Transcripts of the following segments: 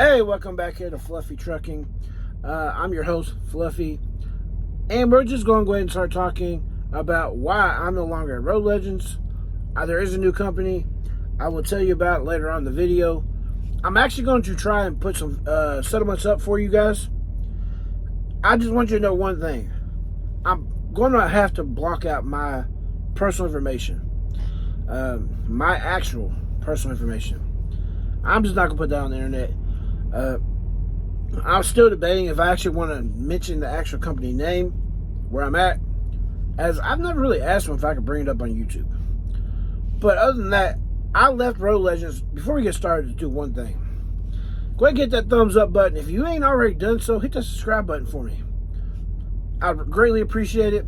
Hey, welcome back here to Fluffy Trucking. I'm your host, Fluffy, and we're just going to go ahead and start talking about why I'm no longer at Road Legends. There is a new company I will tell you about later on in the video. I'm actually going to try and put some settlements up for you guys. I just want you to know one thing. I'm going to have to block out my personal information, my actual personal information. I'm just not going to put that on the internet. I'm still debating if I actually want to mention the actual company name, where I'm at, as I've never really asked them if I could bring it up on YouTube. But other than that, I left Road Legends. Before we get started, to do one thing. Go ahead and hit that thumbs up button. If you ain't already done so, hit the subscribe button for me. I greatly appreciate it.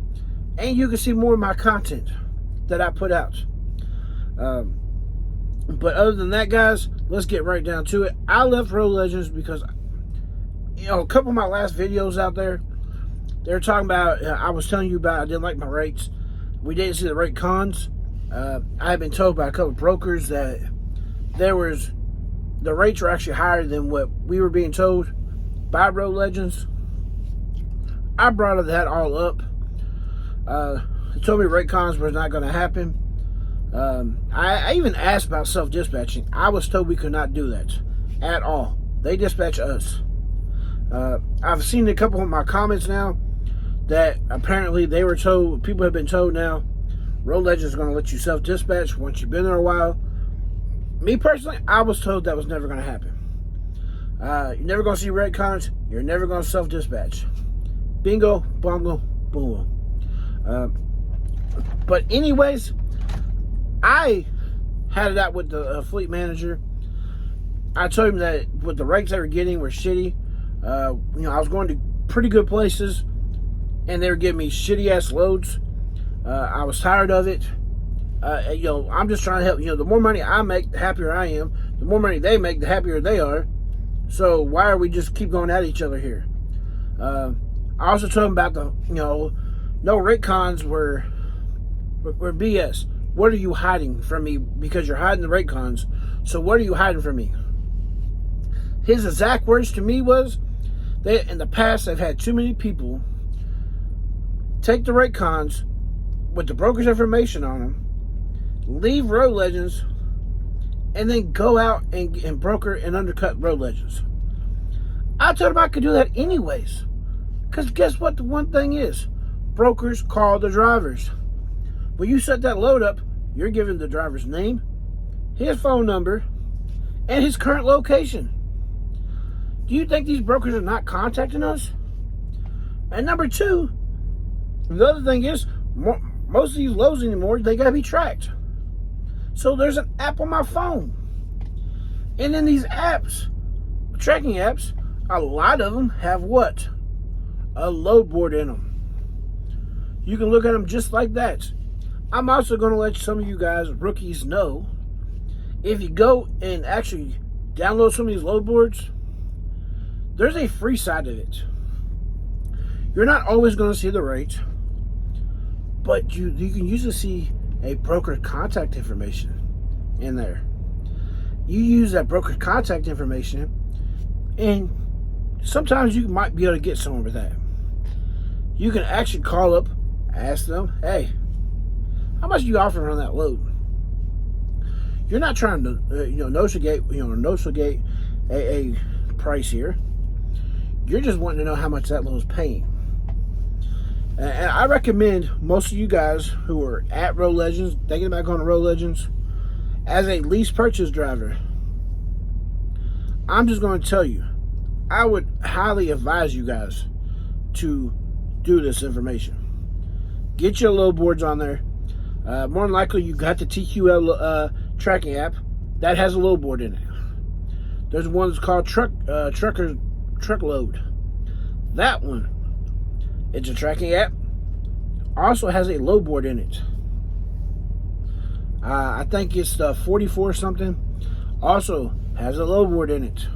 And you can see more of my content that I put out. But other than that, guys, let's get right down to it. I left Road Legends because, a couple of my last videos out there, they're talking about, I was telling you about I didn't like my rates. We didn't see the rate cons. I had been told by a couple of brokers that the rates were actually higher than what we were being told by Road Legends. I brought that all up. They told me rate cons was not going to happen. I even asked about self-dispatching. I was told we could not do that at all. They dispatch us. I've seen a couple of my comments now that apparently they were told, people have been told now, Road Legends is going to let you self-dispatch once you've been there a while. Me personally, I was told that was never going to happen. You're never going to see rate cons. You're never going to self-dispatch. Bingo, bongo, boom. But anyways, I had it out with the fleet manager. I told him that with the rates they were getting were shitty. I was going to pretty good places, and they were giving me shitty ass loads. I was tired of it. I'm just trying to help. The more money I make, the happier I am. The more money they make, the happier they are. So why are we just keep going at each other here? I also told him about the, no rate cons were BS. What are you hiding from me? Because you're hiding the rate cons. So what are you hiding from me? His exact words to me was that in the past they've had too many people take the rate cons with the broker's information on them, leave Road Legends, and then go out and broker and undercut Road Legends. I told him I could do that anyways. Because guess what the one thing is? Brokers call the drivers. When you set that load up, you're giving the driver's name, his phone number, and his current location. Do you think these brokers are not contacting us? And number two, the other thing is, most of these loads anymore, they got to be tracked. So there's an app on my phone. And in these apps, tracking apps, a lot of them have what? A load board in them. You can look at them just like that. I'm also going to let some of you guys, rookies, know, if you go and actually download some of these load boards, there's a free side of it. You're not always going to see the rate, but you can usually see a broker contact information in there. You use that broker contact information, and sometimes you might be able to get somewhere with that. You can actually call up, ask them, hey, how much do you offer on that load? You're not trying to, negotiate a price here. You're just wanting to know how much that load is paying. And I recommend most of you guys who are at Road Legends, thinking about going to Road Legends, as a lease purchase driver, I'm just going to tell you, I would highly advise you guys to do this information. Get your load boards on there. More than likely, you got the TQL tracking app that has a load board in it. There's one that's called Truckload. That one, it's a tracking app. Also has a load board in it. I think it's the 44 something. Also has a load board in it.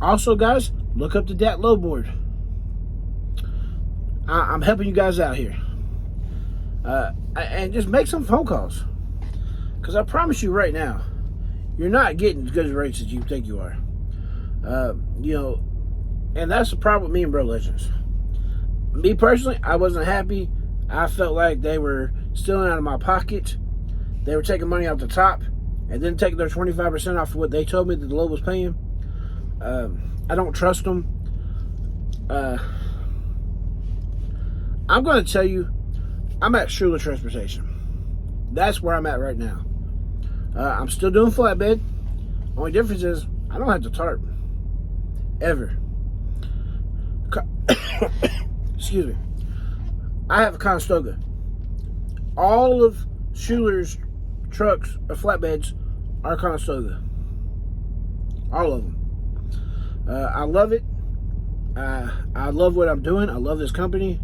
Also, guys, look up the DAT load board. I'm helping you guys out here. And just make some phone calls. Because I promise you right now, you're not getting as good as rates as you think you are. You know, and that's the problem with me and Bro Legends. Me personally, I wasn't happy. I felt like they were stealing out of my pocket. They were taking money off the top and then taking their 25% off of what they told me that the low was paying. I don't trust them. I'm going to tell you, I'm at Schuler Transportation. That's where I'm at right now. I'm still doing flatbed. Only difference is I don't have to tarp. Ever. Excuse me. I have a Conestoga. All of Schuler's trucks or flatbeds are Conestoga. All of them. I love it. I love what I'm doing. I love this company.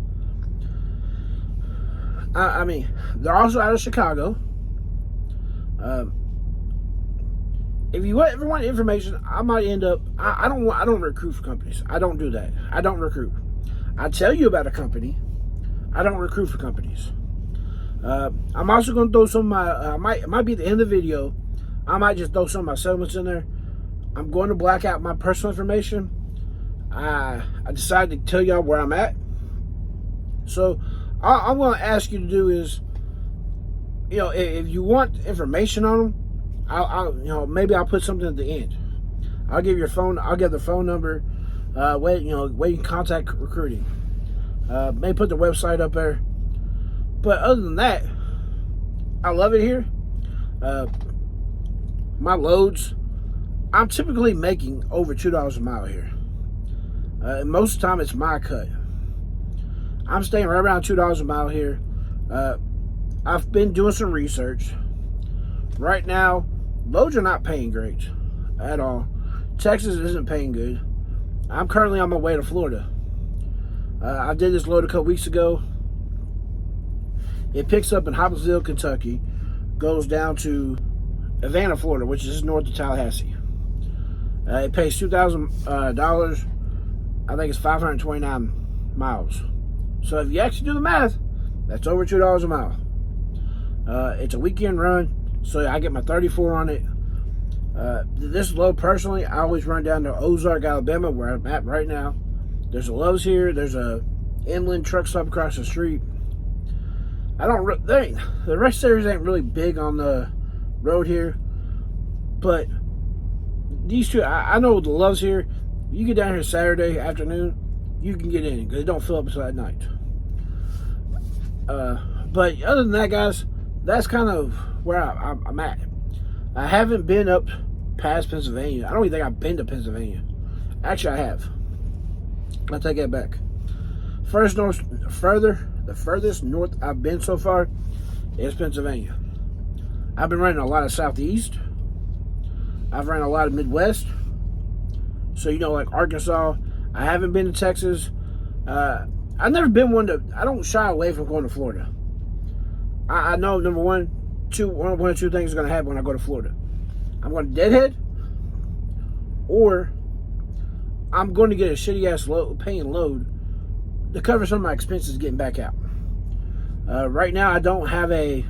I mean, they're also out of Chicago. If you ever want information, I might end up. I don't recruit for companies. I don't do that. I don't recruit. I tell you about a company. I don't recruit for companies. I'm also going to throw some of my. It might be at the end of the video. I might just throw some of my settlements in there. I'm going to black out my personal information. I decided to tell y'all where I'm at. So all I'm going to ask you to do is, you know, if you want information on them, you know, maybe I'll put something at the end. I'll give your phone. I'll give the phone number. Where you can contact recruiting. Maybe put the website up there. But other than that, I love it here. My loads, I'm typically making over $2 a mile here. And most of the time, it's my cut. I'm staying right around $2 a mile here. I've been doing some research. Right now, loads are not paying great at all. Texas isn't paying good. I'm currently on my way to Florida. I did this load a couple weeks ago. It picks up in Hopkinsville, Kentucky, goes down to Havana, Florida, which is north of Tallahassee. It pays $2,000. I think it's 529 miles. So if you actually do the math, that's over $2 a mile. It's a weekend run, so I get my 34 on it. This load, personally, I always run down to Ozark, Alabama, where I'm at right now. There's a Lowe's here. There's a inland truck stop across the street. The rest areas ain't really big on the road here, but these two, I know the Lowe's here. You get down here Saturday afternoon, you can get in because it don't fill up until at night. But other than that, guys, that's kind of where I'm at. I haven't been up past Pennsylvania. I don't even think I've been to Pennsylvania. Actually, I have. I'll take that back. The furthest north I've been so far is Pennsylvania. I've been running a lot of Southeast. I've run a lot of Midwest. So, you know, like Arkansas. I haven't been to Texas. I've never been I don't shy away from going to Florida. I know, number one or two things are going to happen when I go to Florida. I'm going to deadhead, or I'm going to get a shitty ass paying load to cover some of my expenses getting back out. Right now, I don't have a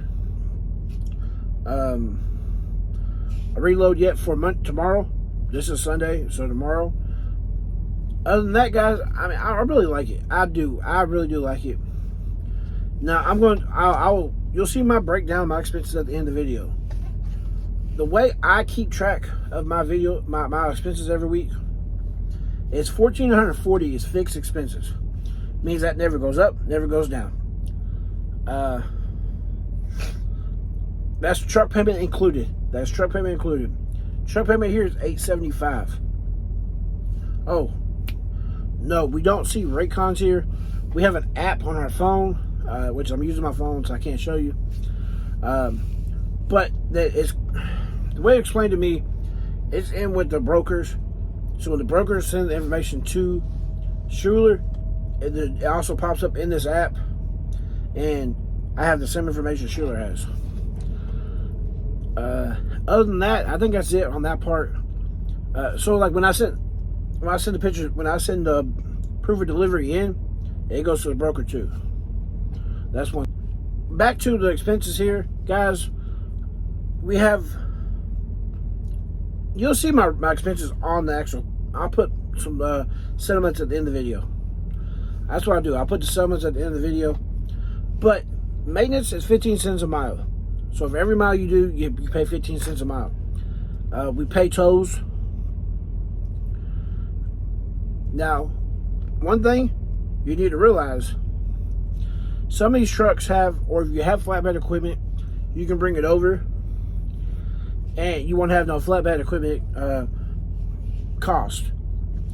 reload yet for tomorrow. This is Sunday, so tomorrow. Other than that, guys, I mean, I really like it. I do. I really do like it. Now, you'll see my breakdown of my expenses at the end of the video. The way I keep track of my expenses every week is $1,440 is fixed expenses. Means that never goes up, never goes down. That's truck payment included. Truck payment here is $875. Oh, no, we don't see Raycons here. We have an app on our phone, which I'm using my phone, so I can't show you. But the way it explained to me, it's in with the brokers. So when the brokers send the information to Schuler, it also pops up in this app, and I have the same information Schuler has. Other than that, I think that's it on that part. So like when I send the proof of delivery in, it goes to the broker too. That's one. Back to the expenses here, guys. We have you'll see my expenses on the actual. I'll put some settlements at the end of the video. That's what I do. I'll put the settlements at the end of the video. But maintenance is 15 cents a mile. So for every mile you do, you pay 15 cents a mile. We pay tolls. Now, one thing you need to realize, some of these trucks have, or if you have flatbed equipment, you can bring it over and you won't have no flatbed equipment cost.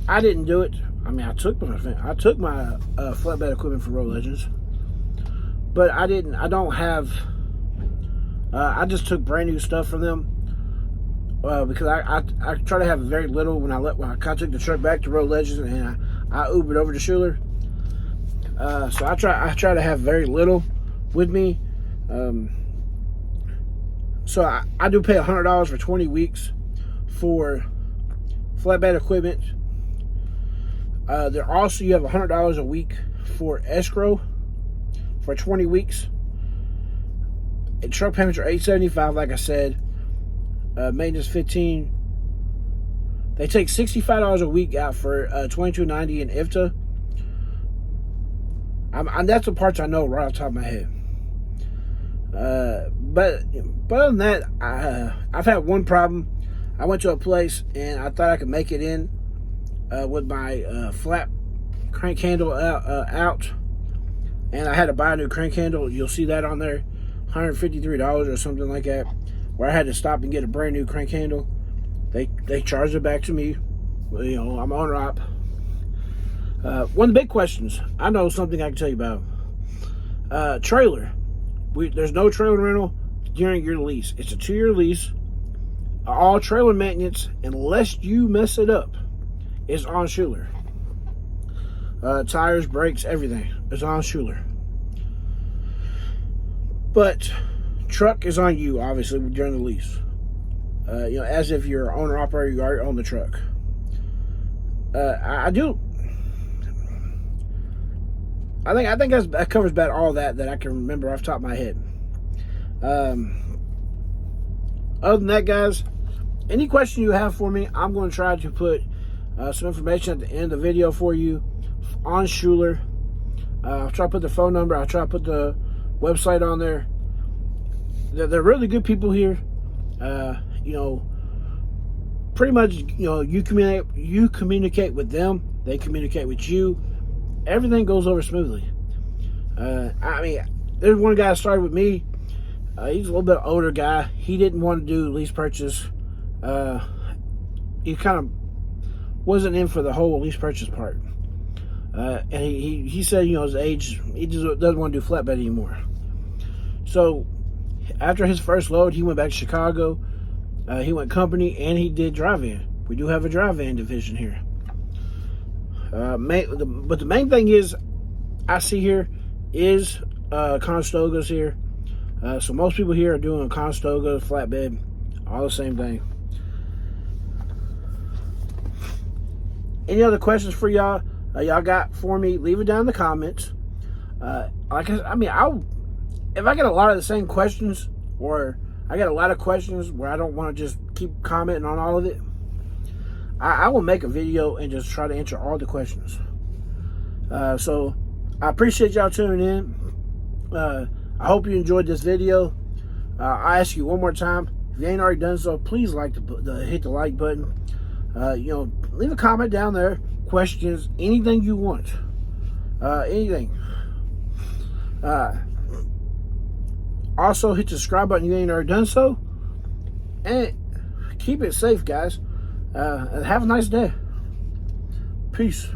I didn't do it. I mean, I took my flatbed equipment for Road Legends, but I don't have. I just took brand new stuff from them because I try to have very little when I took the truck back to Road Legends and I Ubered over to Schuler. So I try to have very little with me. So I do pay $100 for 20 weeks for flatbed equipment. There also, you have $100 a week for escrow for 20 weeks. And truck payments are $875, like I said. Maintenance $15. They take $65 a week out for $22.90 in IFTA. And that's the parts I know right off the top of my head. But other than that, I've had one problem. I went to a place and I thought I could make it in with my flat crank handle out, and I had to buy a new crank handle. You'll see that on there, $153 or something like that, where I had to stop and get a brand new crank handle. They charged it back to me. Well, you know, I'm on ROP. One of the big questions, I know something I can tell you about. Trailer. There's no trailer rental during your lease. It's a 2-year lease. All trailer maintenance, unless you mess it up, is on Schuler. Tires, brakes, everything is on Schuler. But truck is on you, obviously, during the lease. You know, as if you're owner operator, you already own the truck. I think that covers about all that I can remember off the top of my head. Other than that, guys, any question you have for me, I'm going to try to put some information at the end of the video for you on Schuler. I'll try to put the phone number. I'll try to put the website on there. They're really good people here. You know, pretty much, you know, you communicate with them. They communicate with you. Everything goes over smoothly. I mean, there's one guy that started with me. He's a little bit older guy. He didn't want to do lease purchase. He kind of wasn't in for the whole lease purchase part. And he said, you know, his age, he just doesn't want to do flatbed anymore. So after his first load, he went back to Chicago. He went company, and he did drive-in. We do have a drive-in division here. But the main thing is, I see here is Conestoga's here. So most people here are doing Conestoga, flatbed, all the same thing. Any other questions for y'all? Y'all got for me? Leave it down in the comments. If I get a lot of the same questions, or I get a lot of questions where I don't want to just keep commenting on all of it, I will make a video and just try to answer all the questions. So I appreciate y'all tuning in. I hope you enjoyed this video. I ask you one more time, if you ain't already done so, please hit the like button. You know, leave a comment down there, questions, anything you want. Anything. Also, hit the subscribe button if you ain't already done so. And keep it safe, guys. And have a nice day. Peace.